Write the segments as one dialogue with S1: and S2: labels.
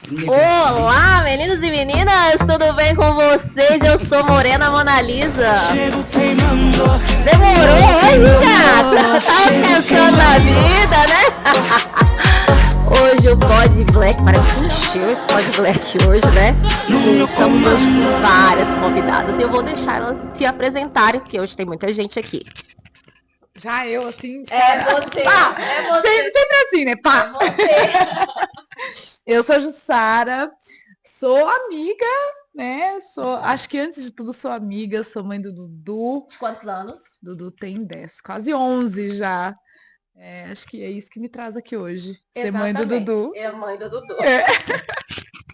S1: Olá, meninos e meninas, tudo bem com vocês? Eu sou Morena Mona Lisa. Demorou hoje, gata? Tava pensando na vida, né? Hoje o Pod Black, parece que encheu esse Pod Black hoje, né? E estamos hoje com várias convidadas. Eu vou deixar elas se apresentarem, porque hoje tem muita gente aqui.
S2: Já eu, assim, de
S1: cara. Você,
S2: pá,
S1: é você.
S2: sempre assim, né? Pá.
S1: É você.
S2: Eu sou a Jussara, sou amiga, né? Acho que antes de tudo sou amiga, sou mãe do Dudu.
S1: De quantos anos?
S2: Dudu tem 10, quase 11 já. Acho que é isso que me traz aqui hoje. Ser mãe do Dudu.
S1: É a mãe do Dudu.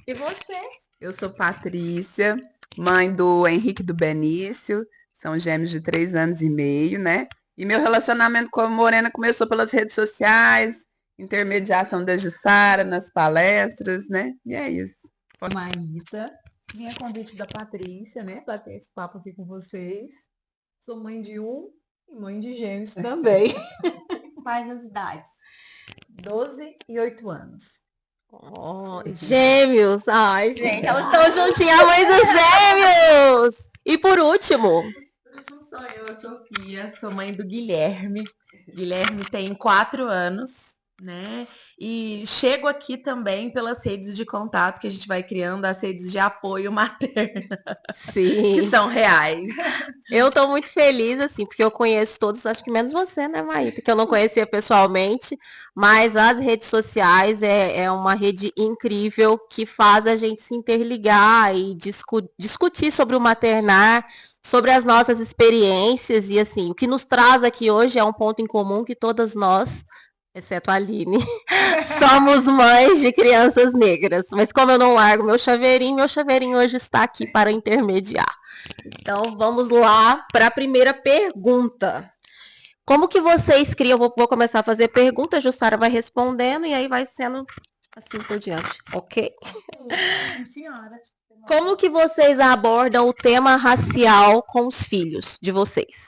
S1: E você?
S3: Eu sou Patrícia, mãe do Henrique e do Benício. São gêmeos de 3 anos e meio, né? E meu relacionamento com a Morena começou pelas redes sociais, intermediação da Jussara nas palestras, né? E é isso.
S4: Maíta, minha convite da Patrícia, né? Para ter esse papo aqui com vocês. Sou mãe de um e mãe de gêmeos também.
S1: Quais as idades?
S4: 12 e 8 anos.
S1: Oh, gêmeos! Ai, gente, elas estão juntinhas, a mãe dos gêmeos! E por último?
S5: Sou eu, Sofia, sou mãe do Guilherme. Guilherme tem 4 anos, né? E chego aqui também pelas redes de contato que a gente vai criando, as redes de apoio materno.
S1: Sim.
S5: Que são reais.
S1: Eu tô muito feliz, assim, porque eu conheço todos, acho que menos você, né, Maíta? Que eu não conhecia pessoalmente, mas as redes sociais é uma rede incrível que faz a gente se interligar e discutir sobre o maternar, sobre as nossas experiências e, assim, o que nos traz aqui hoje é um ponto em comum que todas nós, exceto a Aline, somos mães de crianças negras. Mas como eu não largo meu chaveirinho hoje está aqui para intermediar. Então, vamos lá para a primeira pergunta. Como que vocês criam? Vou começar a fazer perguntas, Jussara vai respondendo e aí vai sendo assim por diante, ok?
S4: Senhora.
S1: Como que vocês abordam o tema racial com os filhos de vocês?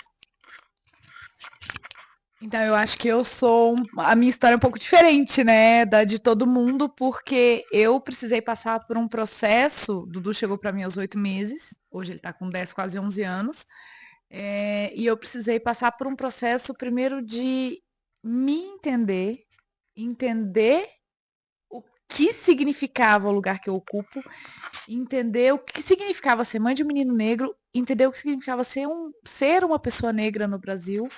S2: Então, eu acho que a minha história é um pouco diferente, né, da de todo mundo, porque eu precisei passar por um processo, Dudu chegou para mim aos 8 meses, hoje ele está com 10, quase 11 anos, e eu precisei passar por um processo primeiro de me entender o que significava o lugar que eu ocupo, entender o que significava ser mãe de um menino negro, entender o que significava ser uma pessoa negra no Brasil,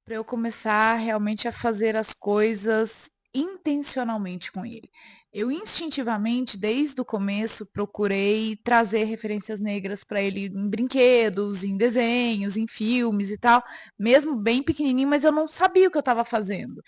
S2: para eu começar realmente a fazer as coisas intencionalmente com ele. Eu instintivamente, desde o começo, procurei trazer referências negras para ele em brinquedos, em desenhos, em filmes e tal, mesmo bem pequenininho, mas eu não sabia o que eu estava fazendo.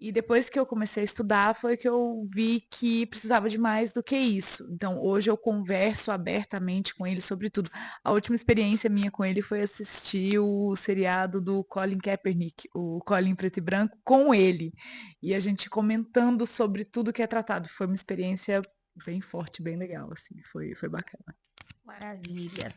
S2: E depois que eu comecei a estudar, foi que eu vi que precisava de mais do que isso. Então, hoje eu converso abertamente com ele sobre tudo. A última experiência minha com ele foi assistir o seriado do Colin Kaepernick, o Colin Preto e Branco, com ele. E a gente comentando sobre tudo que é tratado. Foi uma experiência bem forte, bem legal, assim. Foi bacana.
S1: Maravilha.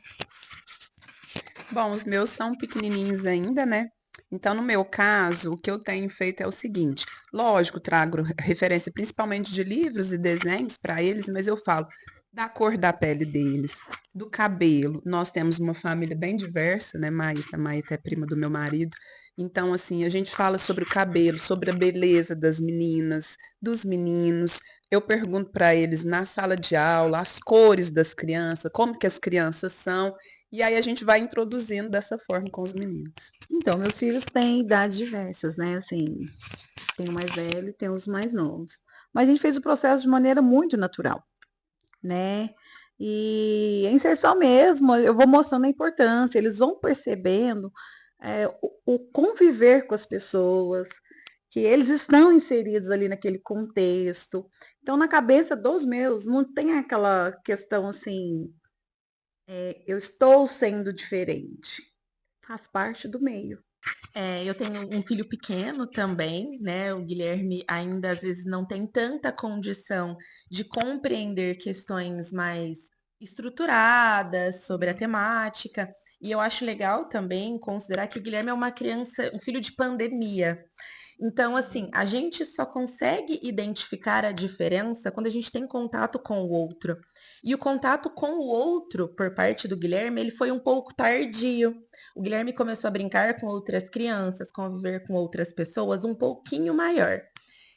S3: Bom, os meus são pequenininhos ainda, né? Então, no meu caso, o que eu tenho feito é o seguinte: lógico, trago referência principalmente de livros e desenhos para eles, mas eu falo da cor da pele deles, do cabelo. Nós temos uma família bem diversa, né, Maíta? Maíta é prima do meu marido. Então, assim, a gente fala sobre o cabelo, sobre a beleza das meninas, dos meninos. Eu pergunto para eles na sala de aula as cores das crianças, como que as crianças são. E aí a gente vai introduzindo dessa forma com os meninos.
S4: Então, meus filhos têm idades diversas, né? Assim, tem o mais velho e tem os mais novos. Mas a gente fez o processo de maneira muito natural, né? E a inserção mesmo, eu vou mostrando a importância, eles vão percebendo o conviver com as pessoas, que eles estão inseridos ali naquele contexto. Então, na cabeça dos meus, não tem aquela questão assim, eu estou sendo diferente. Faz parte do meio.
S5: Eu tenho um filho pequeno também, né? O Guilherme ainda às vezes não tem tanta condição de compreender questões mais estruturadas sobre a temática. E eu acho legal também considerar que o Guilherme é uma criança, um filho de pandemia. Então, assim, a gente só consegue identificar a diferença quando a gente tem contato com o outro. E o contato com o outro, por parte do Guilherme, ele foi um pouco tardio. O Guilherme começou a brincar com outras crianças, conviver com outras pessoas um pouquinho maior.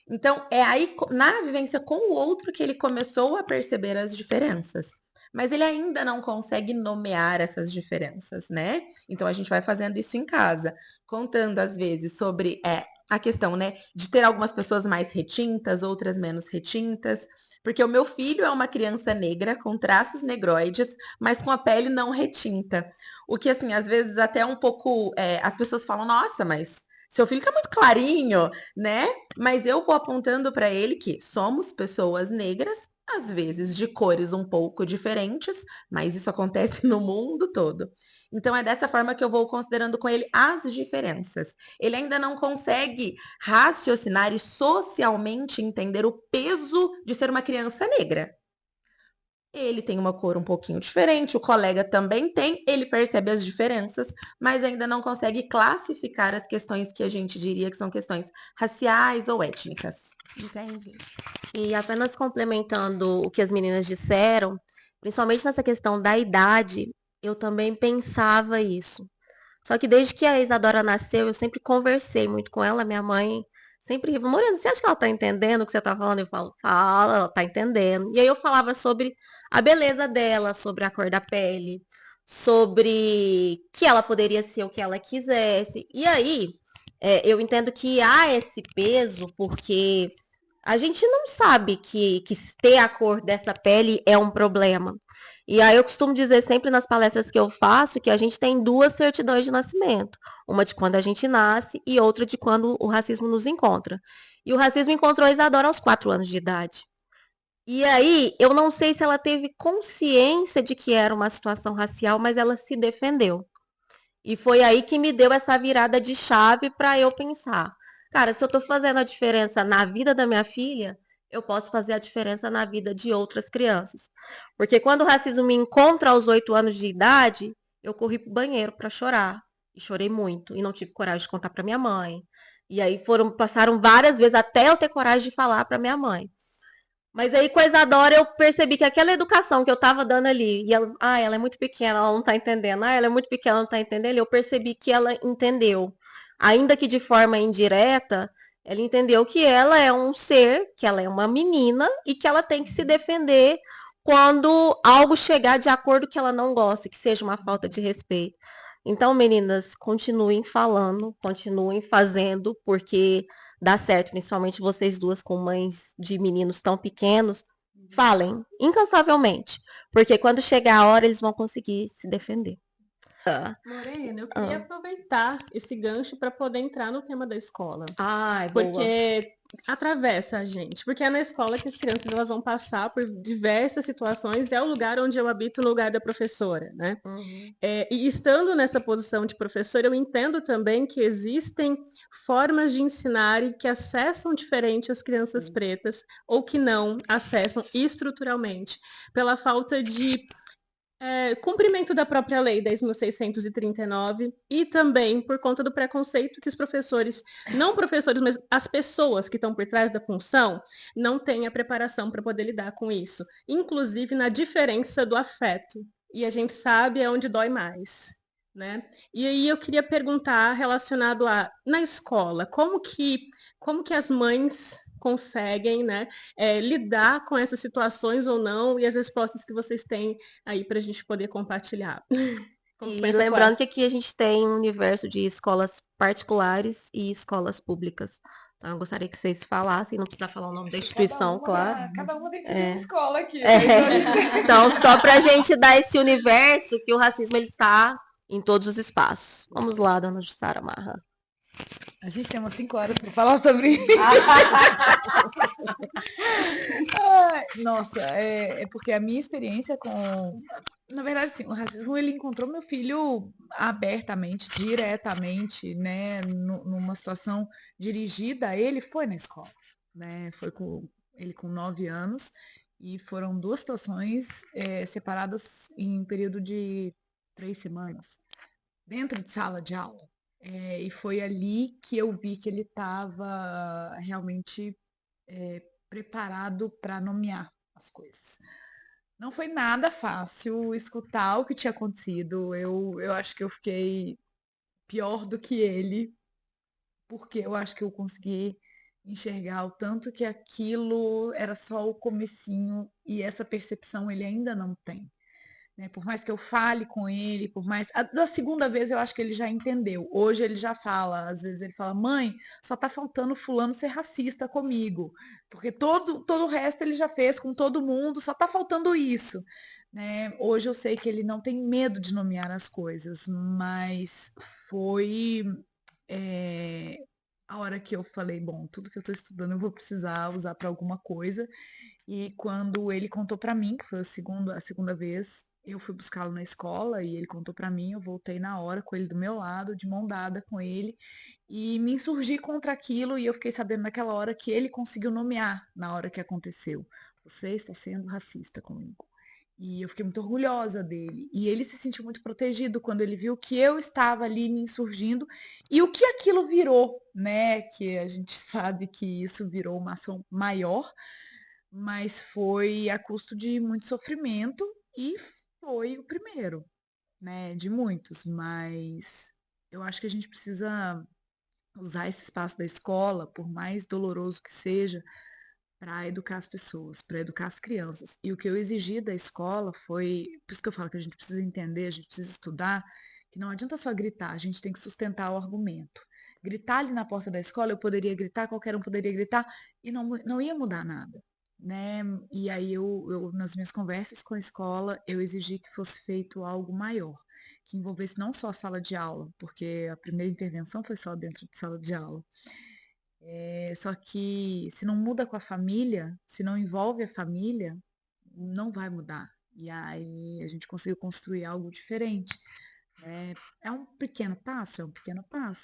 S5: Então, é aí, na vivência com o outro, que ele começou a perceber as diferenças. Mas ele ainda não consegue nomear essas diferenças, né? Então, a gente vai fazendo isso em casa, contando, às vezes, sobre a questão, né, de ter algumas pessoas mais retintas, outras menos retintas. Porque o meu filho é uma criança negra com traços negroides, mas com a pele não retinta. O que, assim, às vezes até um pouco. As pessoas falam, nossa, mas seu filho tá muito clarinho, né? Mas eu vou apontando para ele que somos pessoas negras, às vezes de cores um pouco diferentes, mas isso acontece no mundo todo. Então é dessa forma que eu vou considerando com ele as diferenças. Ele ainda não consegue raciocinar e socialmente entender o peso de ser uma criança negra. Ele tem uma cor um pouquinho diferente, o colega também tem, ele percebe as diferenças, mas ainda não consegue classificar as questões que a gente diria que são questões raciais ou étnicas.
S1: Entendi. E apenas complementando o que as meninas disseram, principalmente nessa questão da idade, eu também pensava isso. Só que desde que a Isadora nasceu, eu sempre conversei muito com ela, minha mãe sempre riva, Morena, você acha que ela tá entendendo o que você tá falando? Eu falo, fala, ela tá entendendo. E aí eu falava sobre a beleza dela, sobre a cor da pele, sobre que ela poderia ser o que ela quisesse. E aí, eu entendo que há esse peso, porque a gente não sabe que ter a cor dessa pele é um problema. E aí eu costumo dizer sempre nas palestras que eu faço que a gente tem duas certidões de nascimento. Uma de quando a gente nasce e outra de quando o racismo nos encontra. E o racismo encontrou a Isadora aos 4 anos de idade. E aí, eu não sei se ela teve consciência de que era uma situação racial, mas ela se defendeu. E foi aí que me deu essa virada de chave para eu pensar. Cara, se eu estou fazendo a diferença na vida da minha filha, eu posso fazer a diferença na vida de outras crianças. Porque quando o racismo me encontra aos 8 anos de idade, eu corri pro banheiro para chorar. E chorei muito. E não tive coragem de contar para minha mãe. E aí passaram várias vezes até eu ter coragem de falar para minha mãe. Mas aí com a Isadora eu percebi que aquela educação que eu tava dando ali, e ela é muito pequena, ela não tá entendendo. Ela é muito pequena, ela não tá entendendo. Eu percebi que ela entendeu. Ainda que de forma indireta, ela entendeu que ela é um ser, que ela é uma menina e que ela tem que se defender quando algo chegar de acordo que ela não gosta, que seja uma falta de respeito. Então, meninas, continuem falando, continuem fazendo, porque dá certo, principalmente vocês duas com mães de meninos tão pequenos, falem incansavelmente, porque quando chegar a hora eles vão conseguir se defender.
S6: Morena, eu queria aproveitar esse gancho para poder entrar no tema da escola.
S1: Ai, boa.
S6: Porque atravessa a gente. Porque é na escola que as crianças elas vão passar por diversas situações. É o lugar onde eu habito, no lugar da professora, né?
S1: Uhum.
S6: E estando nessa posição de professora, eu entendo também que existem formas de ensinar e que acessam diferente as crianças pretas ou que não acessam estruturalmente pela falta de cumprimento da própria lei 10.639 e também por conta do preconceito que os professores, não professores, mas as pessoas que estão por trás da função, não têm a preparação para poder lidar com isso, inclusive na diferença do afeto. E a gente sabe é onde dói mais, né? E aí eu queria perguntar relacionado na escola, como que as mães conseguem, né, lidar com essas situações ou não, e as respostas que vocês têm aí para a gente poder compartilhar.
S1: E lembrando que aqui a gente tem um universo de escolas particulares e escolas públicas. Então eu gostaria que vocês falassem, não precisa falar o nome da instituição, claro.
S2: Cada uma dentro de uma escola aqui.
S1: Então, só pra gente dar esse universo que o racismo ele tá em todos os espaços. Vamos lá, dona Jussara Marra.
S2: A gente tem umas 5 horas para falar sobre isso. Nossa, é porque a minha experiência com... Na verdade, sim, o racismo ele encontrou meu filho abertamente, diretamente, né, numa situação dirigida a ele, foi na escola, né, foi com ele com 9 anos e foram 2 situações separadas em período de 3 semanas, dentro de sala de aula. E foi ali que eu vi que ele estava realmente preparado para nomear as coisas. Não foi nada fácil escutar o que tinha acontecido. Eu acho que eu fiquei pior do que ele, porque eu acho que eu consegui enxergar o tanto que aquilo era só o comecinho e essa percepção ele ainda não tem. Né? Por mais que eu fale com ele, por mais. Da segunda vez eu acho que ele já entendeu. Hoje ele já fala, às vezes ele fala, mãe, só tá faltando fulano ser racista comigo. Porque todo o resto ele já fez com todo mundo, só tá faltando isso. Né? Hoje eu sei que ele não tem medo de nomear as coisas, mas foi a hora que eu falei, bom, tudo que eu estou estudando eu vou precisar usar para alguma coisa. E quando ele contou para mim, que foi a segunda vez, eu fui buscá-lo na escola e ele contou para mim, eu voltei na hora com ele do meu lado, de mão dada com ele, e me insurgi contra aquilo e eu fiquei sabendo naquela hora que ele conseguiu nomear na hora que aconteceu. Você está sendo racista comigo. E eu fiquei muito orgulhosa dele. E ele se sentiu muito protegido quando ele viu que eu estava ali me insurgindo e o que aquilo virou, né? Que a gente sabe que isso virou uma ação maior, mas foi a custo de muito sofrimento e foi o primeiro, né, de muitos, mas eu acho que a gente precisa usar esse espaço da escola, por mais doloroso que seja, para educar as pessoas, para educar as crianças. E o que eu exigi da escola foi, por isso que eu falo que a gente precisa entender, a gente precisa estudar, que não adianta só gritar, a gente tem que sustentar o argumento. Gritar ali na porta da escola, eu poderia gritar, qualquer um poderia gritar, e não ia mudar nada. Né? E aí nas minhas conversas com a escola, eu exigi que fosse feito algo maior, que envolvesse não só a sala de aula, porque a primeira intervenção foi só dentro de sala de aula. Só que se não muda com a família, se não envolve a família, não vai mudar. E aí a gente conseguiu construir algo diferente. É um pequeno passo,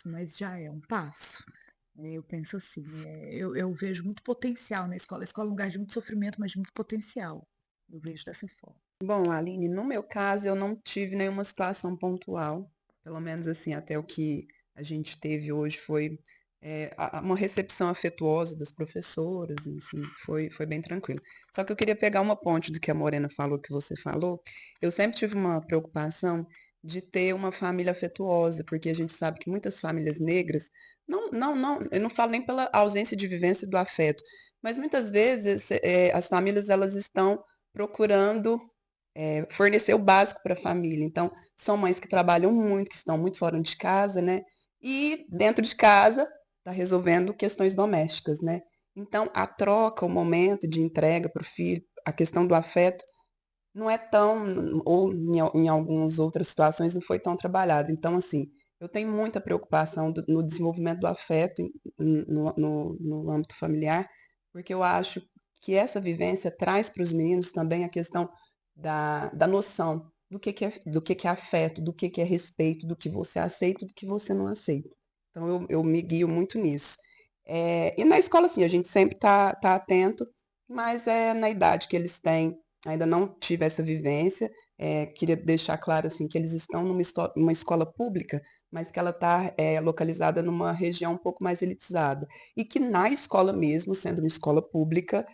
S2: mas já é um passo. Eu penso assim, eu vejo muito potencial na escola. A escola é um lugar de muito sofrimento, mas de muito potencial. Eu vejo dessa forma.
S3: Bom, Aline, no meu caso, eu não tive nenhuma situação pontual. Pelo menos assim, até o que a gente teve hoje foi uma recepção afetuosa das professoras, e, assim, foi bem tranquilo. Só que eu queria pegar uma ponte do que a Morena falou, que você falou. Eu sempre tive uma preocupação de ter uma família afetuosa, porque a gente sabe que muitas famílias negras, eu não falo nem pela ausência de vivência do afeto, mas muitas vezes as famílias elas estão procurando fornecer o básico para a família. Então, são mães que trabalham muito, que estão muito fora de casa, né? E dentro de casa está resolvendo questões domésticas, né? Então, a troca, o momento de entrega para o filho, a questão do afeto, não é tão, ou em algumas outras situações, não foi tão trabalhado. Então, assim, eu tenho muita preocupação no desenvolvimento do afeto no âmbito familiar, porque eu acho que essa vivência traz para os meninos também a questão da noção do que é afeto, do que é respeito, do que você aceita e do que você não aceita. Então, eu me guio muito nisso. E na escola, assim, a gente sempre tá atento, mas é na idade que eles têm, ainda não tive essa vivência. Queria deixar claro, assim, que eles estão numa escola pública, mas que ela está localizada numa região um pouco mais elitizada. E que na escola mesmo, sendo uma escola pública,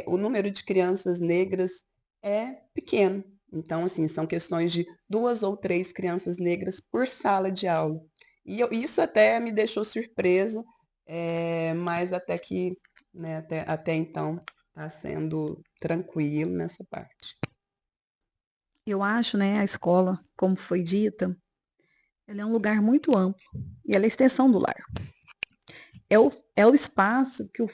S3: o número de crianças negras é pequeno. Então, assim, são questões de 2 ou 3 crianças negras por sala de aula. E isso até me deixou surpresa, mas até que, né, até então, está sendo tranquilo nessa parte.
S4: Eu acho, né, a escola, como foi dita, ela é um lugar muito amplo e ela é a extensão do lar. É o espaço que o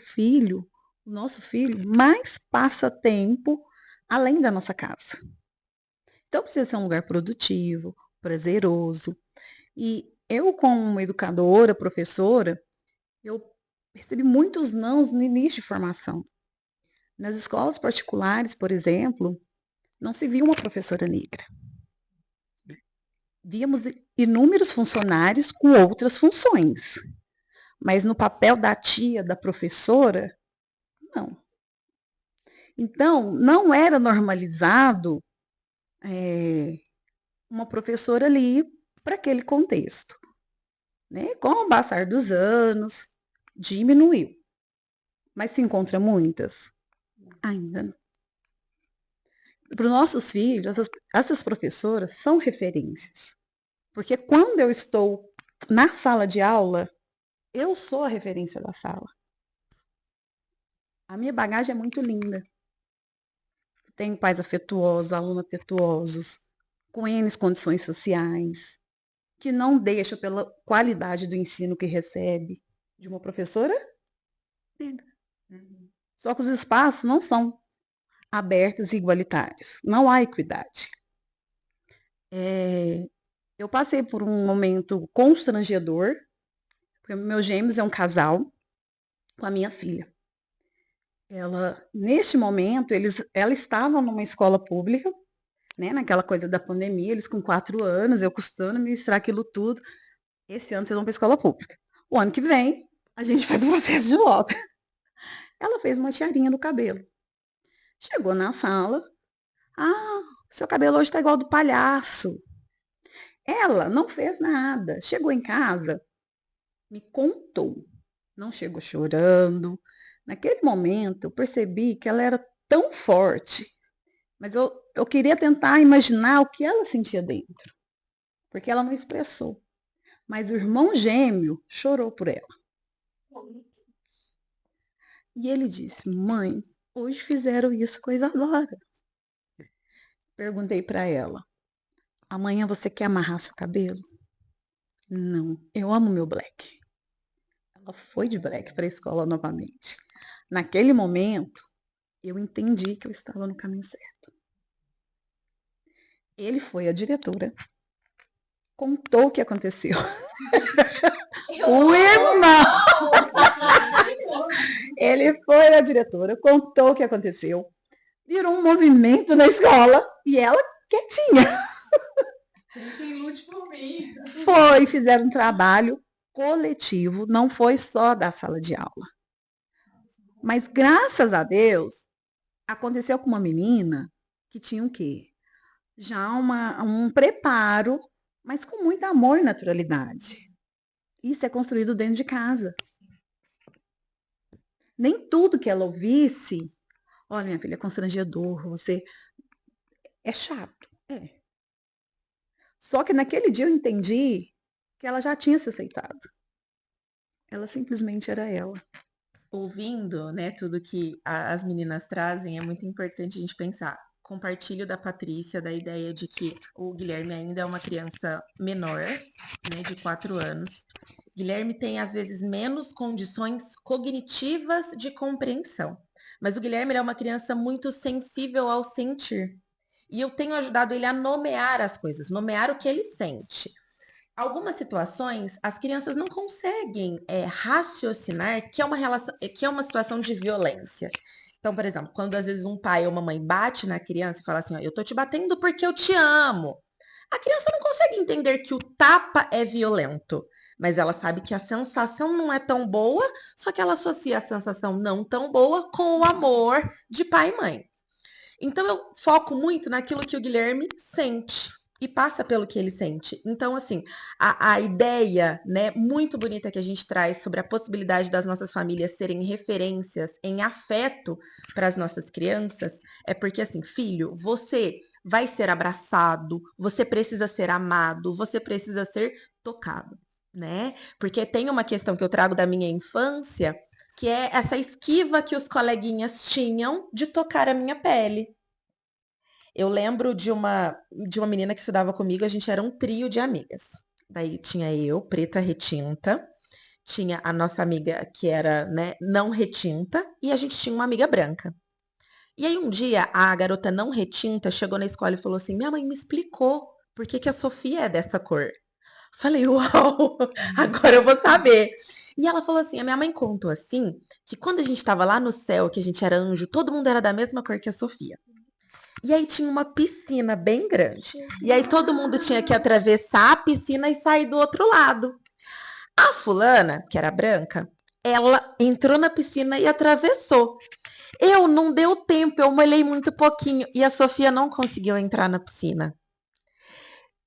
S4: nosso filho, mais passa tempo além da nossa casa. Então, precisa ser um lugar produtivo, prazeroso. E eu, como educadora, professora, eu percebi muitos nãos no início de formação. Nas escolas particulares, por exemplo, não se via uma professora negra. Víamos inúmeros funcionários com outras funções. Mas no papel da tia, da professora, não. Então, não era normalizado uma professora ali para aquele contexto. né? Com o passar dos anos, diminuiu. Mas se encontra muitas? Ainda não. Para os nossos filhos, essas professoras são referências. Porque quando eu estou na sala de aula, eu sou a referência da sala. A minha bagagem é muito linda. Tenho pais afetuosos, alunos afetuosos, com N condições sociais, que não deixa pela qualidade do ensino que recebe de uma professora negra. Só que os espaços não são abertos e igualitários. Não há equidade. Eu passei por um momento constrangedor, porque meus gêmeos é um casal com a minha filha. Neste momento, ela estava numa escola pública, né, naquela coisa da pandemia, eles com 4 anos, eu custando ministrar aquilo tudo. Esse ano vocês vão para a escola pública. O ano que vem, a gente faz o processo de volta. Ela fez uma tiarinha no cabelo. Chegou na sala. Seu cabelo hoje está igual ao do palhaço. Ela não fez nada. Chegou em casa, me contou. Não chegou chorando. Naquele momento, eu percebi que ela era tão forte. Mas eu queria tentar imaginar o que ela sentia dentro. Porque ela não expressou. Mas o irmão gêmeo chorou por ela. E ele disse: mãe, hoje fizeram isso com a Isadora. Perguntei para ela: amanhã você quer amarrar seu cabelo? Não, eu amo meu black. Ela foi de black para a escola novamente. Naquele momento, eu entendi que eu estava no caminho certo. Ele foi a diretora, contou o que aconteceu. O irmão! Ele foi a diretora, contou o que aconteceu, virou um movimento na escola e ela quietinha.
S5: Quem lute por mim.
S4: Fizeram um trabalho coletivo, não foi só da sala de aula. Mas graças a Deus, aconteceu com uma menina que tinha o quê? Já um preparo, mas com muito amor e naturalidade. Isso é construído dentro de casa. Nem tudo que ela ouvisse, olha, minha filha, é constrangedor, você é chato. É. Só que naquele dia eu entendi que ela já tinha se aceitado. Ela simplesmente era ela.
S5: Ouvindo, né, tudo que as meninas trazem, é muito importante a gente pensar. Compartilho da Patrícia da ideia de que o Guilherme ainda é uma criança menor, né, de 4 anos. Guilherme tem, às vezes, menos condições cognitivas de compreensão. Mas o Guilherme é uma criança muito sensível ao sentir. E eu tenho ajudado ele a nomear as coisas, nomear o que ele sente. Algumas situações, as crianças não conseguem raciocinar que é uma situação de violência. Então, por exemplo, quando às vezes um pai ou uma mãe bate na criança e fala assim, ó, eu tô te batendo porque eu te amo. A criança não consegue entender que o tapa é violento, mas ela sabe que a sensação não é tão boa, só que ela associa a sensação não tão boa com o amor de pai e mãe. Então, eu foco muito naquilo que o Guilherme sente e passa pelo que ele sente. Então, assim, a ideia, né, muito bonita que a gente traz sobre a possibilidade das nossas famílias serem referências em afeto para as nossas crianças é porque, assim, filho, você vai ser abraçado, você precisa ser amado, você precisa ser tocado, né? Porque tem uma questão que eu trago da minha infância, que é essa esquiva que os coleguinhas tinham de tocar a minha pele. Eu lembro de uma menina que estudava comigo, a gente era um trio de amigas. Daí tinha eu, preta retinta, tinha a nossa amiga que era, né, não retinta, e a gente tinha uma amiga branca. E aí um dia a garota não retinta chegou na escola e falou assim: minha mãe me explicou por que a Sofia é dessa cor. Falei, uau, agora eu vou saber. E ela falou assim, a minha mãe contou assim, que quando a gente estava lá no céu, que a gente era anjo, todo mundo era da mesma cor que a Sofia. E aí tinha uma piscina bem grande. E aí todo mundo tinha que atravessar a piscina e sair do outro lado. A fulana, que era branca, ela entrou na piscina e atravessou. Eu não deu tempo, eu molhei muito pouquinho. E a Sofia não conseguiu entrar na piscina.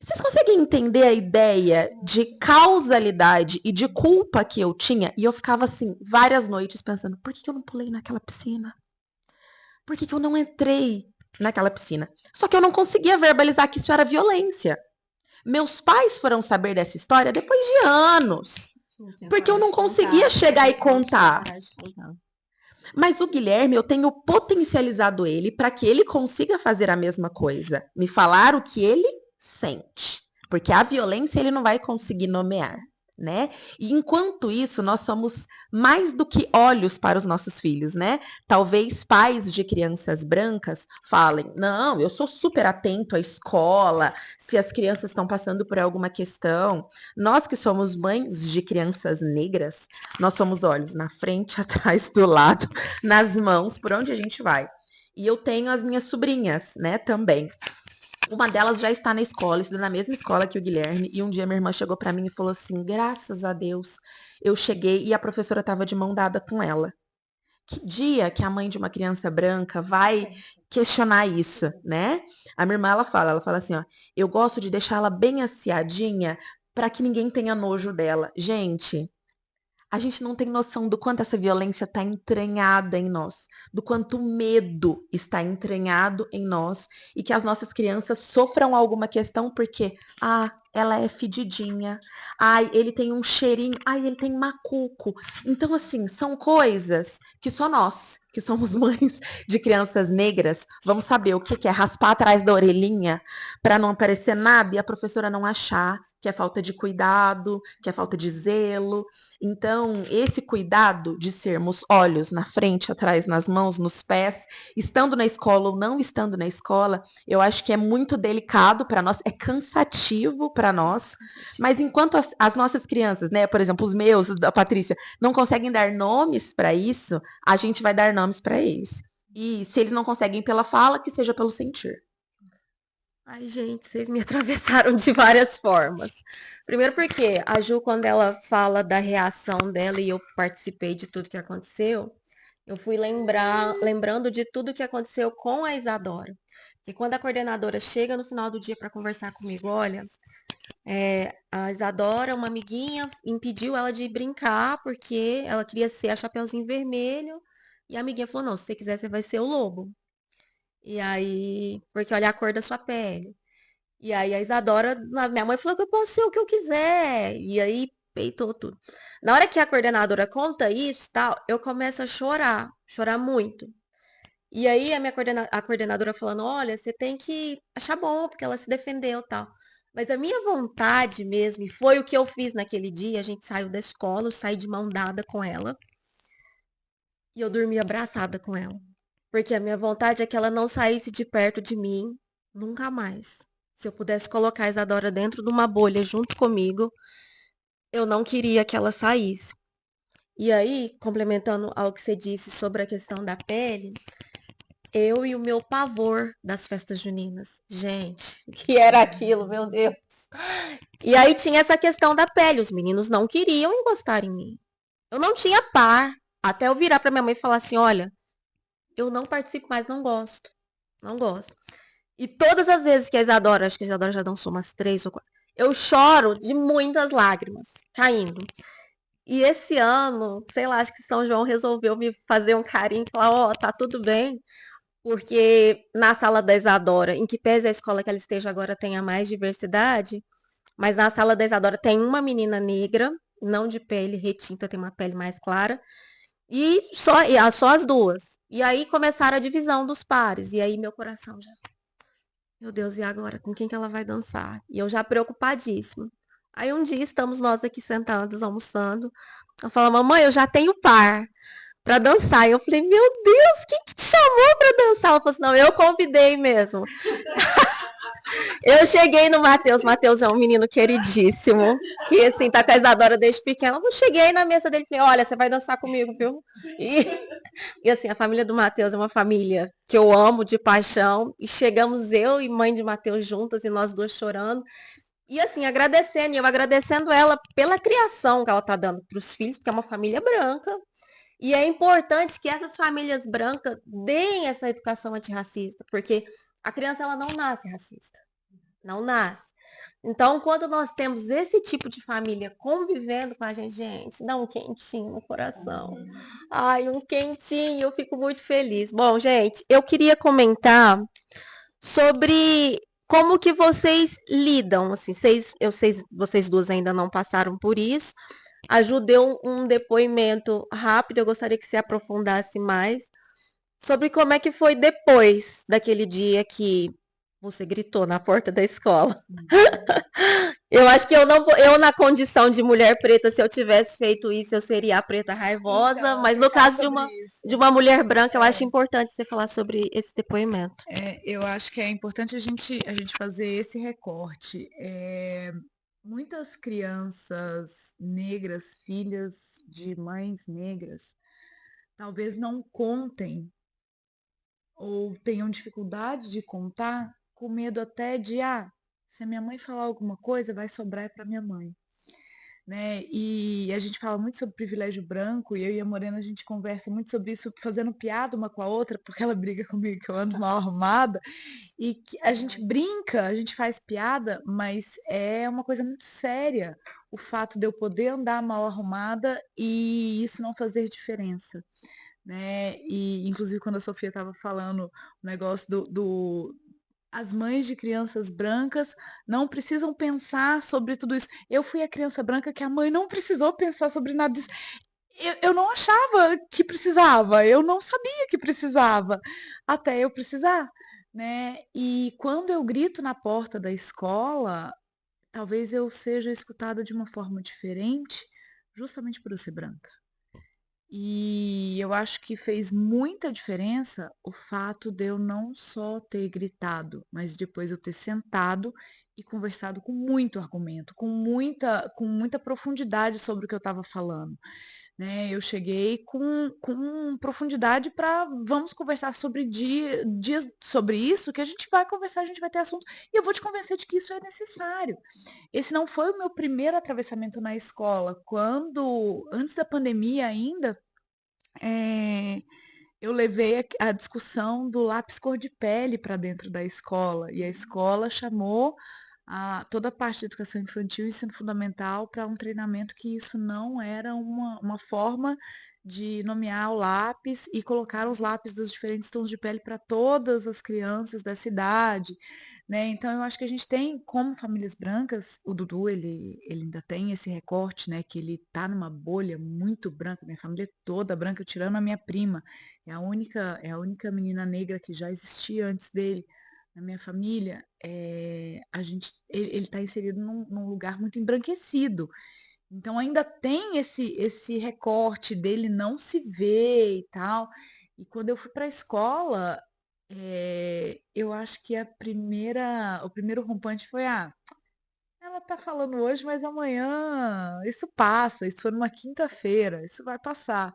S5: Vocês conseguem entender a ideia de causalidade e de culpa que eu tinha? E eu ficava assim, várias noites pensando, por que eu não pulei naquela piscina? Por que eu não entrei naquela piscina? Só que eu não conseguia verbalizar que isso era violência. Meus pais foram saber dessa história depois de anos. Porque eu não conseguia chegar e contar. Mas o Guilherme, eu tenho potencializado ele para que ele consiga fazer a mesma coisa. Me falar o que ele sente. Porque a violência ele não vai conseguir nomear, né? E enquanto isso, nós somos mais do que olhos para os nossos filhos, né? Talvez pais de crianças brancas falem, não, eu sou super atento à escola, se as crianças estão passando por alguma questão. Nós que somos mães de crianças negras, nós somos olhos na frente, atrás, do lado, nas mãos, por onde a gente vai. E eu tenho as minhas sobrinhas, né, também. Uma delas já está na escola, estuda na mesma escola que o Guilherme, e um dia minha irmã chegou para mim e falou assim, graças a Deus, eu cheguei e a professora estava de mão dada com ela. Que dia que a mãe de uma criança branca vai questionar isso, né? A minha irmã, ela fala assim, ó, eu gosto de deixar ela bem asseadinha para que ninguém tenha nojo dela. Gente, a gente não tem noção do quanto essa violência está entranhada em nós, do quanto o medo está entranhado em nós e que as nossas crianças sofram alguma questão porque, ela é fedidinha, ele tem um cheirinho, ele tem macuco. Então, assim, são coisas que só nós, que somos mães de crianças negras, vamos saber o que é raspar atrás da orelhinha para não aparecer nada e a professora não achar que é falta de cuidado, que é falta de zelo. Então, esse cuidado de sermos olhos na frente, atrás, nas mãos, nos pés, estando na escola ou não estando na escola, eu acho que é muito delicado para nós, é cansativo para nós, mas enquanto as nossas crianças, né, por exemplo, os meus, da Patrícia, não conseguem dar nomes para isso, a gente vai dar nomes para eles. E se eles não conseguem pela fala, que seja pelo sentir.
S1: Ai, gente, vocês me atravessaram de várias formas. Primeiro porque a Ju, quando ela fala da reação dela e eu participei de tudo que aconteceu, eu fui lembrando de tudo que aconteceu com a Isadora. Porque quando a coordenadora chega no final do dia para conversar comigo, olha, a Isadora, uma amiguinha, impediu ela de brincar porque ela queria ser a Chapeuzinho Vermelho. E a amiguinha falou, não, se você quiser, você vai ser o lobo. E aí, porque olha a cor da sua pele. E aí a Isadora, minha mãe falou que eu posso ser o que eu quiser. E aí peitou tudo. Na hora que a coordenadora conta isso, tal, eu começo a chorar muito. E aí a coordenadora falando, olha, você tem que achar bom, porque ela se defendeu, tal. Mas a minha vontade mesmo, e foi o que eu fiz naquele dia, a gente saiu da escola, eu saí de mão dada com ela. E eu dormi abraçada com ela. Porque a minha vontade é que ela não saísse de perto de mim nunca mais. Se eu pudesse colocar a Isadora dentro de uma bolha junto comigo, eu não queria que ela saísse. E aí, complementando ao que você disse sobre a questão da pele, eu e o meu pavor das festas juninas. Gente, o que era aquilo, meu Deus. E aí tinha essa questão da pele, os meninos não queriam encostar em mim. Eu não tinha par, até eu virar pra minha mãe e falar assim, olha, eu não participo mais, não gosto. Não gosto. E todas as vezes que a Isadora, acho que a Isadora já dançou umas 3 ou 4, eu choro de muitas lágrimas caindo. E esse ano, sei lá, acho que São João resolveu me fazer um carinho e falar, ó, tá tudo bem. Porque na sala da Isadora, em que pese a escola que ela esteja agora tenha mais diversidade, mas na sala da Isadora tem uma menina negra, não de pele retinta, tem uma pele mais clara, e só as duas. E aí começaram a divisão dos pares. E aí meu coração já. Meu Deus, e agora? Com quem que ela vai dançar? E eu já preocupadíssima. Aí um dia estamos nós aqui sentados, almoçando. Ela fala, mamãe, eu já tenho par pra dançar. E eu falei, meu Deus, quem que te chamou pra dançar? Ela falou assim, não, eu convidei mesmo. Eu cheguei no Matheus é um menino queridíssimo, que assim, tá com a Isadora desde pequena. Eu cheguei na mesa dele e falei, olha, você vai dançar comigo, viu? E assim, a família do Matheus é uma família que eu amo de paixão. E chegamos eu e mãe de Matheus juntas, e nós duas chorando. E assim, eu agradecendo ela pela criação que ela tá dando pros filhos, porque é uma família branca. E é importante que essas famílias brancas deem essa educação antirracista, porque a criança ela não nasce racista, não nasce. Então, quando nós temos esse tipo de família convivendo com a gente, dá um quentinho no coração. Ai, um quentinho, eu fico muito feliz. Bom, gente, eu queria comentar sobre como que vocês lidam, assim, vocês duas ainda não passaram por isso. A Ju deu um depoimento rápido, eu gostaria que você aprofundasse mais sobre como é que foi depois daquele dia que você gritou na porta da escola. Eu acho que eu na condição de mulher preta, se eu tivesse feito isso, eu seria a preta raivosa,
S2: Então,
S1: mas
S2: eu
S1: no
S2: ia falar
S1: caso
S2: sobre isso.
S1: de uma mulher branca, eu acho importante você falar sobre esse depoimento.
S2: Eu acho que é importante a gente fazer esse recorte. Muitas crianças negras, filhas de mães negras, talvez não contem ou tenham dificuldade de contar, com medo até de, se a minha mãe falar alguma coisa, vai sobrar para minha mãe. Né? E a gente fala muito sobre privilégio branco, e eu e a Morena a gente conversa muito sobre isso, fazendo piada uma com a outra, porque ela briga comigo que eu ando mal arrumada, e que a gente brinca, a gente faz piada, mas é uma coisa muito séria o fato de eu poder andar mal arrumada e isso não fazer diferença. Né? E inclusive quando a Sofia estava falando o negócio as mães de crianças brancas não precisam pensar sobre tudo isso. Eu fui a criança branca que a mãe não precisou pensar sobre nada disso. Eu não achava que precisava, eu não sabia que precisava, até eu precisar, né? E quando eu grito na porta da escola, talvez eu seja escutada de uma forma diferente, justamente por eu ser branca. E eu acho que fez muita diferença o fato de eu não só ter gritado, mas depois eu ter sentado e conversado com muito argumento, com muita profundidade sobre o que eu estava falando. Né? Eu cheguei com profundidade para vamos conversar sobre dias sobre isso, que a gente vai conversar, a gente vai ter assunto, e eu vou te convencer de que isso é necessário. Esse não foi o meu primeiro atravessamento na escola. Antes da pandemia ainda, eu levei a discussão do lápis cor de pele para dentro da escola, e a escola chamou toda a parte de educação infantil e ensino fundamental para um treinamento que isso não era uma forma de nomear o lápis e colocar os lápis dos diferentes tons de pele para todas as crianças da cidade, né? Então eu acho que a gente tem, como famílias brancas, o Dudu, ele ainda tem esse recorte, né? Que ele tá numa bolha muito branca, minha família é toda branca, tirando a minha prima, é a única menina negra que já existia antes dele na minha família. Ele está inserido num lugar muito embranquecido. Então ainda tem esse recorte dele não se ver e tal. E quando eu fui para a escola, eu acho que o primeiro rompante foi, ela tá falando hoje, mas amanhã isso passa, isso foi numa quinta-feira, isso vai passar.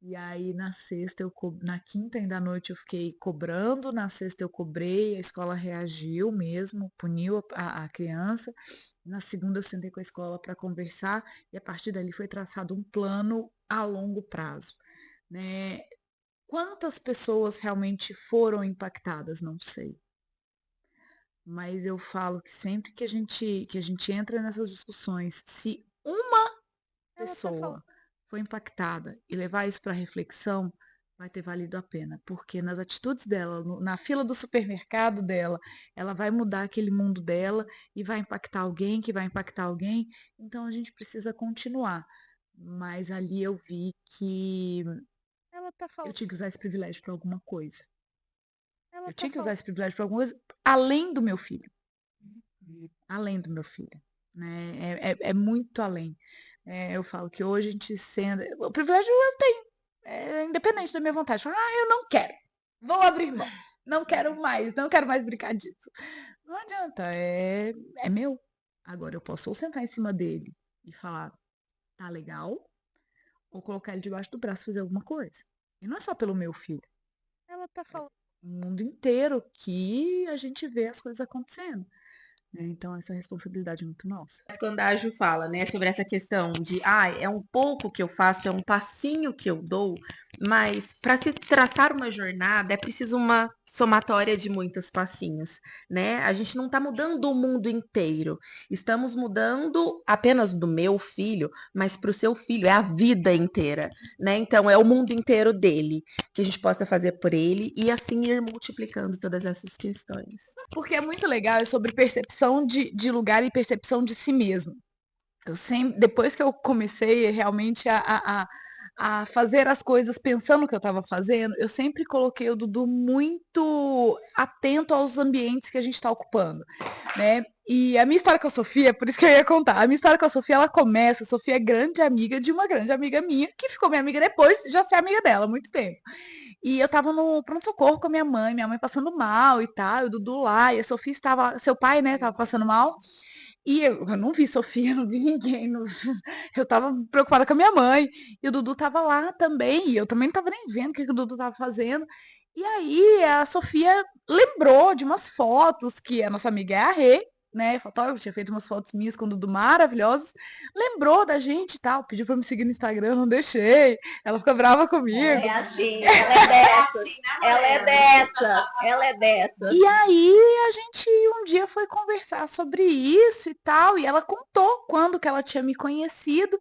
S2: E aí na sexta, na quinta ainda à noite eu fiquei cobrando, na sexta eu cobrei, a escola reagiu mesmo, puniu a criança. Na segunda eu sentei com a escola para conversar e a partir dali foi traçado um plano a longo prazo. Né? Quantas pessoas realmente foram impactadas? Não sei. Mas eu falo que sempre que a gente entra nessas discussões, se uma pessoa foi impactada e levar isso para reflexão, vai ter valido a pena, porque nas atitudes dela, na fila do supermercado dela, ela vai mudar aquele mundo dela e vai impactar alguém, que vai impactar alguém. Então a gente precisa continuar. Mas ali eu vi que eu tinha que usar esse privilégio para alguma coisa. Eu tinha que usar esse privilégio para alguma coisa além do meu filho. Além do meu filho. Né? É muito além. Eu falo que hoje a gente sendo. O privilégio eu tenho. É independente da minha vontade. Falo, eu não quero. Vou abrir mão. Não quero mais brincar disso. Não adianta, é meu. Agora eu posso ou sentar em cima dele e falar, tá legal, ou colocar ele debaixo do braço e fazer alguma coisa. E não é só pelo meu filho. Ela tá falando o mundo inteiro que a gente vê as coisas acontecendo. né? Então, essa responsabilidade é muito nossa.
S5: Mas quando a Ju fala, né, sobre essa questão de, é um pouco que eu faço, é um passinho que eu dou, mas para se traçar uma jornada é preciso uma somatória de muitos passinhos, né? A gente não está mudando o mundo inteiro, estamos mudando apenas do meu filho, mas para o seu filho é a vida inteira, né? Então é o mundo inteiro dele que a gente possa fazer por ele e assim ir multiplicando todas essas questões.
S2: Porque é muito legal, é sobre percepção de lugar e percepção de si mesmo. Eu sempre, depois que eu comecei realmente a fazer as coisas pensando no que eu estava fazendo, eu sempre coloquei o Dudu muito atento aos ambientes que a gente está ocupando, né? E a minha história com a Sofia, por isso que eu ia contar, a minha história com a Sofia, ela começa, a Sofia é grande amiga de uma grande amiga minha, que ficou minha amiga depois, já ser amiga dela há muito tempo. E eu tava no pronto-socorro com a minha mãe passando mal e tal, e o Dudu lá, e a Sofia estava, seu pai, né, tava passando mal, e eu não vi Sofia, não vi ninguém, eu tava preocupada com a minha mãe, e o Dudu tava lá também, e eu também não tava nem vendo o que o Dudu tava fazendo. E aí a Sofia lembrou de umas fotos que a nossa amiga é a Rê, né, fotógrafa, tinha feito umas fotos minhas com o Dudu maravilhosas, lembrou da gente e tal, pediu pra me seguir no Instagram, eu não deixei, ela fica brava comigo.
S1: É assim, ela é dessa, ela é dessa, ela é dessa.
S2: E aí a gente um dia foi conversar sobre isso e tal, e ela contou quando que ela tinha me conhecido,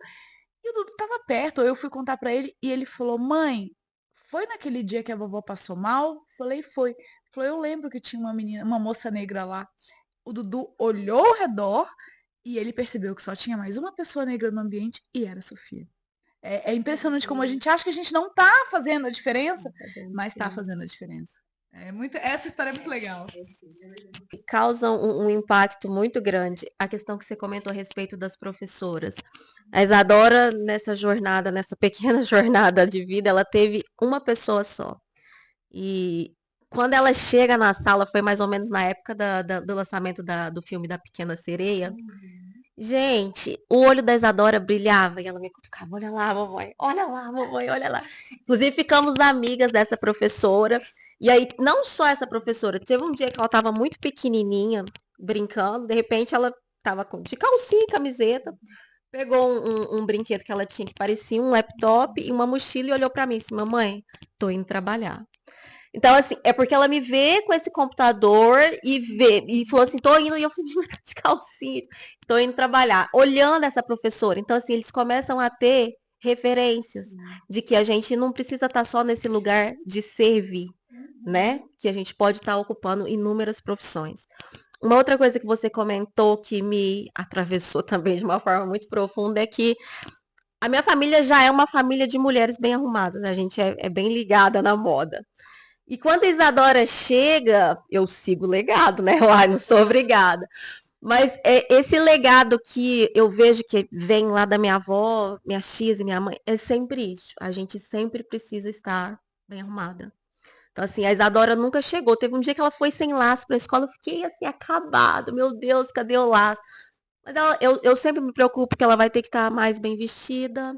S2: e o Dudu tava perto, eu fui contar pra ele, e ele falou, mãe, foi naquele dia que a vovó passou mal? Falei, foi. Falou, eu lembro que tinha uma menina, uma moça negra lá. O Dudu olhou ao redor e ele percebeu que só tinha mais uma pessoa negra no ambiente e era a Sofia. É impressionante como a gente acha que a gente não tá fazendo a diferença, mas tá fazendo a diferença. Essa história é muito legal.
S1: Causa um impacto muito grande. A questão que você comentou a respeito das professoras. A Isadora, nessa jornada, nessa pequena jornada de vida, ela teve uma pessoa só. E quando ela chega na sala, foi mais ou menos na época do lançamento do filme da Pequena Sereia. Gente, o olho da Isadora brilhava e ela me cutucava, olha lá, mamãe, olha lá. Inclusive, ficamos amigas dessa professora. E aí, não só essa professora, teve um dia que ela estava muito pequenininha, brincando, de repente ela estava de calcinha e camiseta, pegou um brinquedo que ela tinha que parecia um laptop e uma mochila e olhou para mim e disse, mamãe, tô indo trabalhar. Então, assim, é porque ela me vê com esse computador e falou assim, tô indo, e eu falei, de calcinha, tô indo trabalhar, olhando essa professora. Então, assim, eles começam a ter referências de que a gente não precisa estar só nesse lugar de servir, né? Que a gente pode estar ocupando inúmeras profissões. Uma outra coisa que você comentou que me atravessou também de uma forma muito profunda é que a minha família já é uma família de mulheres bem arrumadas, né? A gente é bem ligada na moda. E quando a Isadora chega, eu sigo o legado, né? Ai, não sou obrigada. Mas esse legado que eu vejo que vem lá da minha avó, minhas tias e minha mãe, é sempre isso. A gente sempre precisa estar bem arrumada. Então, assim, a Isadora nunca chegou. Teve um dia que ela foi sem laço para a escola, eu fiquei assim, acabado. Meu Deus, cadê o laço? Mas eu sempre me preocupo que ela vai ter que estar mais bem vestida.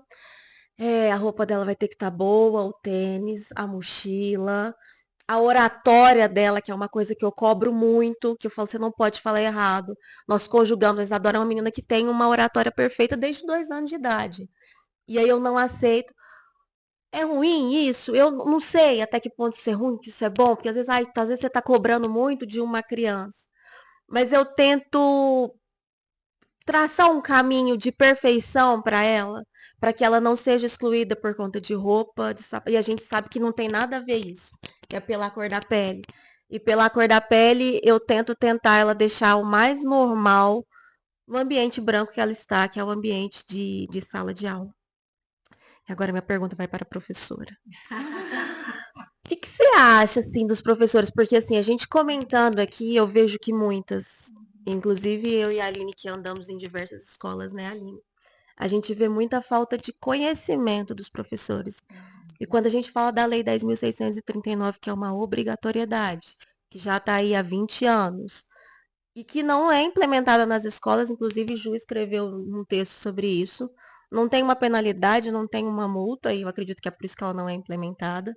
S1: A roupa dela vai ter que estar boa, o tênis, a mochila. A oratória dela, que é uma coisa que eu cobro muito, que eu falo, você não pode falar errado. Nós conjugamos, a Isadora é uma menina que tem uma oratória perfeita desde 2 anos de idade. E aí eu não aceito. É ruim isso? Eu não sei até que ponto isso é ruim, que isso é bom, porque às vezes você está cobrando muito de uma criança. Mas eu tento traçar um caminho de perfeição para ela, para que ela não seja excluída por conta de roupa, e a gente sabe que não tem nada a ver isso, que é pela cor da pele. E pela cor da pele, eu tento tentar ela deixar o mais normal no ambiente branco que ela está, que é o ambiente de sala de aula. E agora minha pergunta vai para a professora. O que você acha, assim, dos professores? Porque, assim, a gente comentando aqui, eu vejo que muitas, inclusive eu e a Aline, que andamos em diversas escolas, né, Aline? A gente vê muita falta de conhecimento dos professores. E quando a gente fala da Lei 10.639, que é uma obrigatoriedade, que já está aí há 20 anos, e que não é implementada nas escolas, inclusive Ju escreveu um texto sobre isso, não tem uma penalidade, não tem uma multa, e eu acredito que é por isso que ela não é implementada.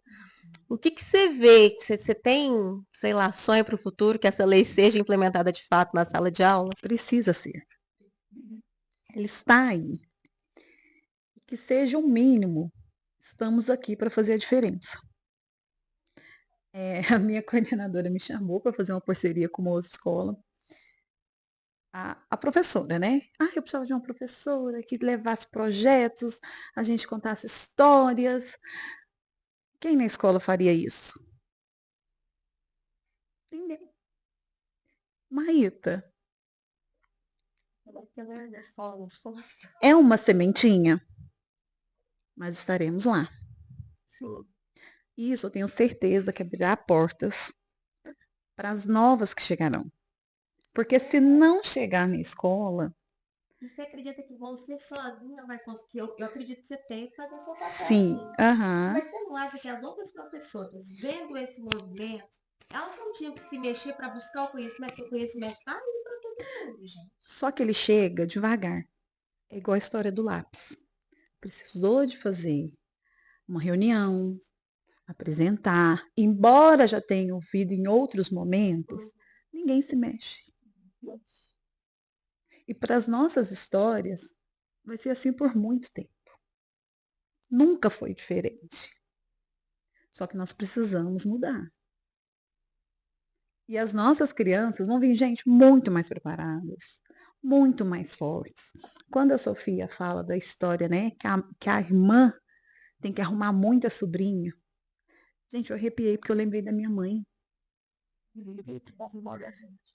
S1: O que você vê? Você tem, sei lá, sonho para o futuro que essa lei seja implementada de fato na sala de aula?
S4: Precisa ser. Ele está aí. Que seja o mínimo. Estamos aqui para fazer a diferença. A minha coordenadora me chamou para fazer uma parceria com uma outra escola. A professora, né? Eu precisava de uma professora que levasse projetos, a gente contasse histórias. Quem na escola faria isso? Ninguém. Maíta, é uma sementinha, mas estaremos lá. Isso eu tenho certeza que abrirá portas para as novas que chegarão. Porque se não chegar na escola...
S1: Você acredita que você sozinha vai conseguir? Eu acredito que você tem que fazer seu papel.
S4: Sim, aham.
S1: Mas você não acha que as outras professoras, vendo esse movimento, elas não tinham que se mexer para buscar o conhecimento, porque o conhecimento está aí para todo mundo, gente.
S4: Só que ele chega devagar. É igual a história do lápis. Precisou de fazer uma reunião, apresentar. Embora já tenha ouvido em outros momentos, ninguém se mexe. E para as nossas histórias, vai ser assim por muito tempo. Nunca foi diferente. Só que nós precisamos mudar. E as nossas crianças vão vir, gente, muito mais preparadas, muito mais fortes. Quando a Sofia fala da história, né, que a irmã tem que arrumar muita sobrinha, gente, eu arrepiei porque eu lembrei da minha mãe.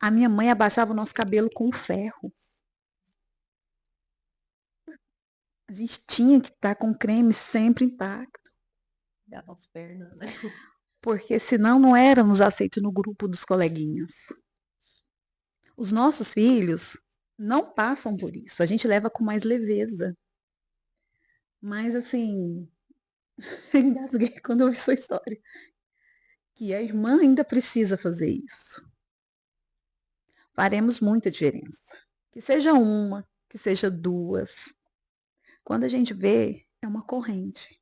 S4: A minha mãe abaixava o nosso cabelo com ferro. A gente tinha que estar com o creme sempre intacto.
S1: As pernas, né?
S4: Porque senão não éramos aceitos no grupo dos coleguinhas. Os nossos filhos não passam por isso. A gente leva com mais leveza. Mas assim, engasguei quando eu ouvi sua história. Que a irmã ainda precisa fazer isso. Faremos muita diferença. Que seja uma, que seja duas. Quando a gente vê, é uma corrente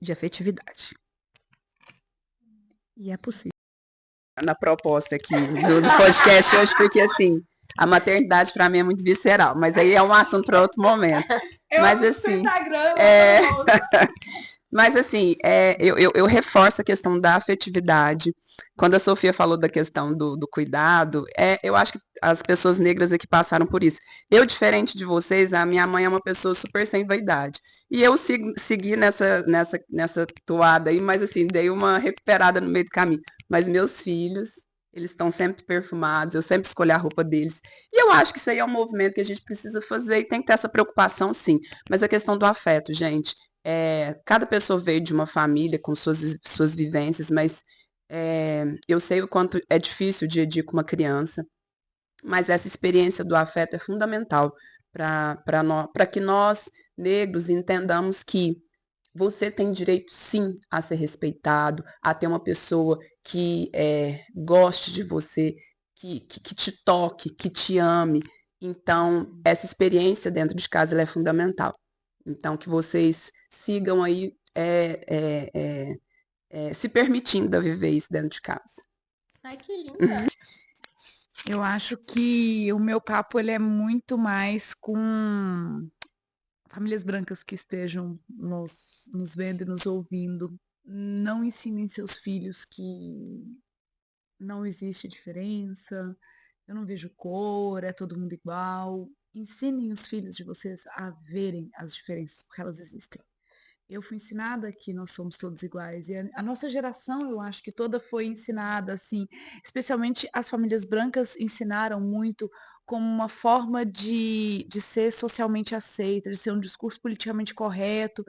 S4: de afetividade. E é possível.
S3: Na proposta aqui do podcast hoje, porque assim, a maternidade para mim é muito visceral, mas aí é um assunto para outro momento. Mas assim, mas assim, eu reforço a questão da afetividade. Quando a Sofia falou da questão do cuidado, eu acho que as pessoas negras aqui passaram por isso. Eu, diferente de vocês, a minha mãe é uma pessoa super sem vaidade. E eu segui nessa toada aí, mas assim, dei uma recuperada no meio do caminho. Mas meus filhos, eles estão sempre perfumados, eu sempre escolho a roupa deles. E eu acho que isso aí é um movimento que a gente precisa fazer e tem que ter essa preocupação, sim. Mas a questão do afeto, gente, cada pessoa veio de uma família com suas vivências, mas eu sei o quanto é difícil o dia a dia com uma criança, mas essa experiência do afeto é fundamental para que nós, negros, entendamos que você tem direito, sim, a ser respeitado, a ter uma pessoa que goste de você, que te toque, que te ame. Então, essa experiência dentro de casa ela é fundamental. Então, que vocês sigam aí se permitindo a viver isso dentro de casa.
S1: Ai, que linda!
S2: Eu acho que o meu papo ele é muito mais com famílias brancas que estejam nos vendo e nos ouvindo. Não ensinem seus filhos que não existe diferença, eu não vejo cor, é todo mundo igual. Ensinem os filhos de vocês a verem as diferenças, porque elas existem. Eu fui ensinada que nós somos todos iguais. E a nossa geração, eu acho que toda foi ensinada, assim, especialmente as famílias brancas ensinaram muito como uma forma de ser socialmente aceita, de ser um discurso politicamente correto.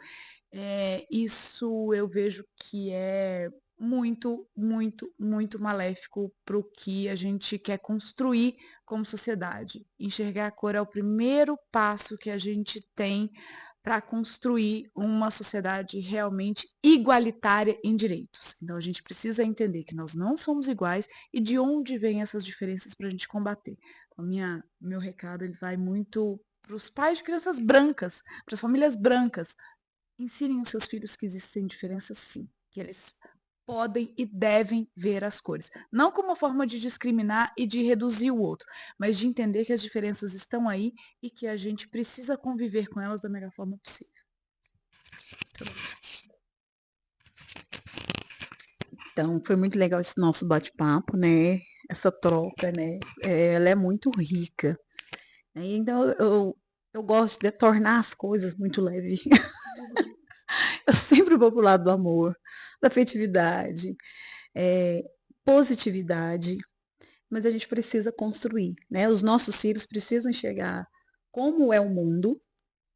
S2: Isso eu vejo que é muito, muito, muito maléfico para o que a gente quer construir como sociedade. Enxergar a cor é o primeiro passo que a gente tem para construir uma sociedade realmente igualitária em direitos. Então a gente precisa entender que nós não somos iguais e de onde vêm essas diferenças para a gente combater. Então, meu recado ele vai muito os pais de crianças brancas, para as famílias brancas, ensinem os seus filhos que existem diferenças sim, que eles podem e devem ver as cores. Não como uma forma de discriminar e de reduzir o outro, mas de entender que as diferenças estão aí e que a gente precisa conviver com elas da melhor forma possível.
S4: Então, foi muito legal esse nosso bate-papo, né? Essa troca, né? Ela é muito rica. Então, eu gosto de tornar as coisas muito leves. Eu sempre vou pro lado do amor, da afetividade, positividade, mas a gente precisa construir, né? Os nossos filhos precisam enxergar como é o mundo,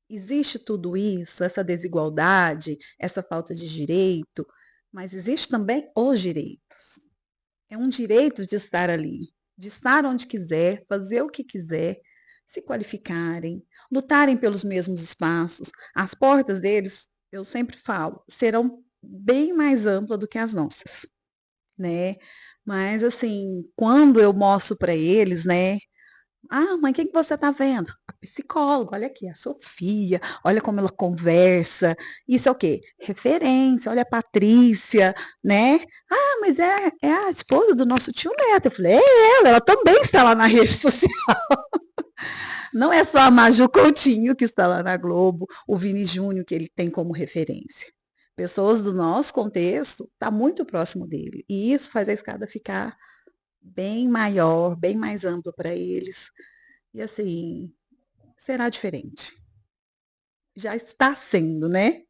S4: existe tudo isso, essa desigualdade, essa falta de direito, mas existe também os direitos. É um direito de estar ali, de estar onde quiser, fazer o que quiser, se qualificarem, lutarem pelos mesmos espaços. As portas deles, eu sempre falo, serão bem mais amplas do que as nossas, né? Mas assim, quando eu mostro para eles, né? Ah, mãe, quem que você tá vendo? A psicóloga, olha aqui, a Sofia, olha como ela conversa. Isso é o quê? Referência, olha a Patrícia, né? Ah, mas é a esposa do nosso tio Neto. Eu falei, é ela também está lá na rede social. Não é só a Maju Coutinho que está lá na Globo, o Vini Júnior que ele tem como referência. Pessoas do nosso contexto está muito próximo dele. E isso faz a escada ficar bem maior, bem mais ampla para eles. E assim, será diferente. Já está sendo, né?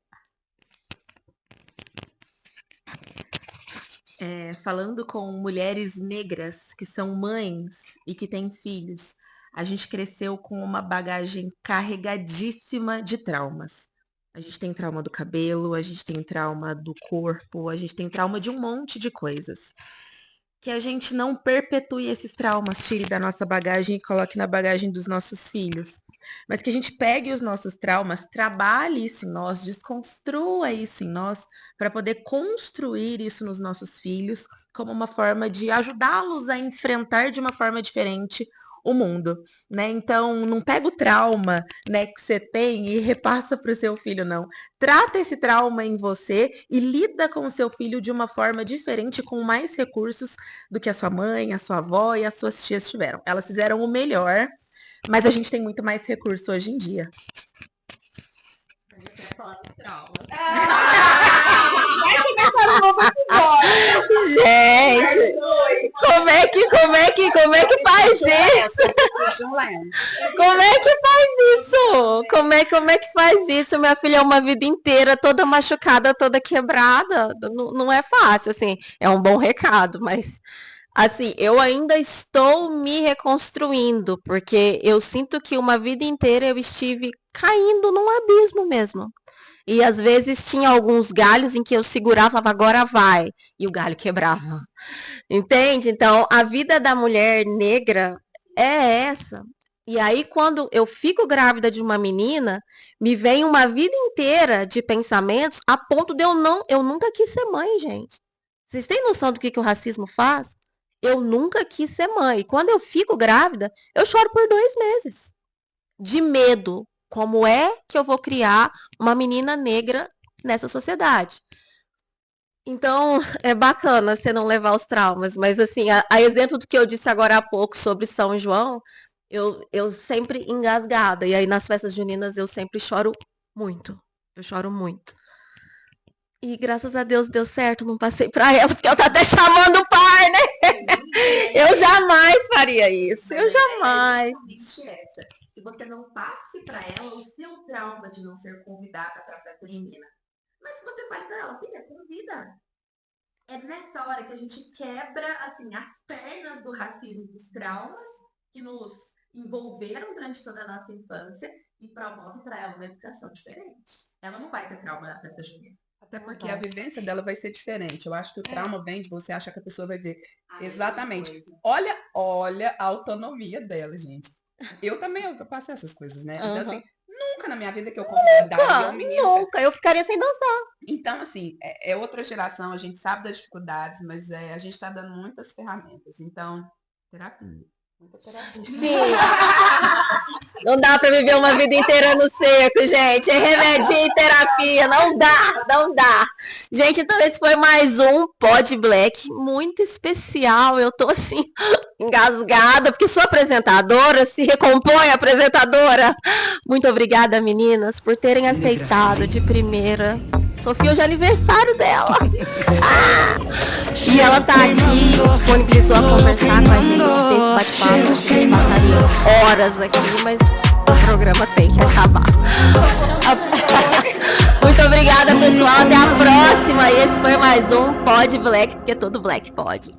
S5: Falando com mulheres negras que são mães e que têm filhos, a gente cresceu com uma bagagem carregadíssima de traumas. A gente tem trauma do cabelo, a gente tem trauma do corpo, a gente tem trauma de um monte de coisas. Que a gente não perpetue esses traumas, tire da nossa bagagem e coloque na bagagem dos nossos filhos. Mas que a gente pegue os nossos traumas, trabalhe isso em nós, desconstrua isso em nós, para poder construir isso nos nossos filhos, como uma forma de ajudá-los a enfrentar de uma forma diferente o mundo, né? Então, não pega o trauma, né, que você tem e repassa para o seu filho, não. Trata esse trauma em você e lida com o seu filho de uma forma diferente, com mais recursos do que a sua mãe, a sua avó e as suas tias tiveram. Elas fizeram o melhor, mas a gente tem muito mais recurso hoje em dia.
S1: Gente, como é que faz isso? Como é que faz isso? Como é que faz isso? Minha filha é uma vida inteira toda machucada, toda quebrada. Não é fácil, assim. É um bom recado, mas assim, eu ainda estou me reconstruindo, porque eu sinto que uma vida inteira eu estive caindo num abismo mesmo. E às vezes tinha alguns galhos em que eu segurava e falava, agora vai. E o galho quebrava. Entende? Então, a vida da mulher negra é essa. E aí, quando eu fico grávida de uma menina, me vem uma vida inteira de pensamentos a ponto de eu nunca quis ser mãe, gente. Vocês têm noção do que o racismo faz? Eu nunca quis ser mãe. E quando eu fico grávida, eu choro por 2 meses. De medo. Como é que eu vou criar uma menina negra nessa sociedade? Então, é bacana você não levar os traumas, mas assim, a exemplo do que eu disse agora há pouco sobre São João, eu sempre engasgada, e aí nas festas juninas eu sempre choro muito, eu choro muito. E graças a Deus deu certo, não passei pra ela, porque ela tá até chamando o pai, né? Eu jamais faria isso, eu jamais.
S5: Se você não passe para ela o seu trauma de não ser convidada para a festa junina. Mas se você faz para ela, filha, convida. É nessa hora que a gente quebra, assim, as pernas do racismo, dos traumas que nos envolveram durante toda a nossa infância e promove para ela uma educação diferente. Ela não vai ter trauma na festa junina.
S3: Até porque a vivência dela vai ser diferente. Eu acho que o trauma vem de você achar que a pessoa vai ver. Exatamente. Olha a autonomia dela, gente. Eu também eu passei essas coisas, né? Então, assim, nunca na minha vida que eu convidaria um menino.
S1: Nunca, eu ficaria sem dançar.
S3: Então, assim, é outra geração, a gente sabe das dificuldades, mas a gente está dando muitas ferramentas. Então, terapia.
S1: Sim. Não dá pra viver uma vida inteira no seco, gente. É remedinho e terapia. Não dá. Gente, então esse foi mais um Pod Black muito especial. Eu tô assim, engasgada, porque sou apresentadora, se recompõe apresentadora. Muito obrigada, meninas, por terem aceitado de primeira. Sofia, hoje é aniversário dela. E ela tá aqui, disponibilizou a conversar com a gente, ter esse bate-papo. Acho que a gente passaria horas aqui, mas o programa tem que acabar. Muito obrigada, pessoal. Até a próxima. E esse foi mais um Pod Black, porque todo Black pode.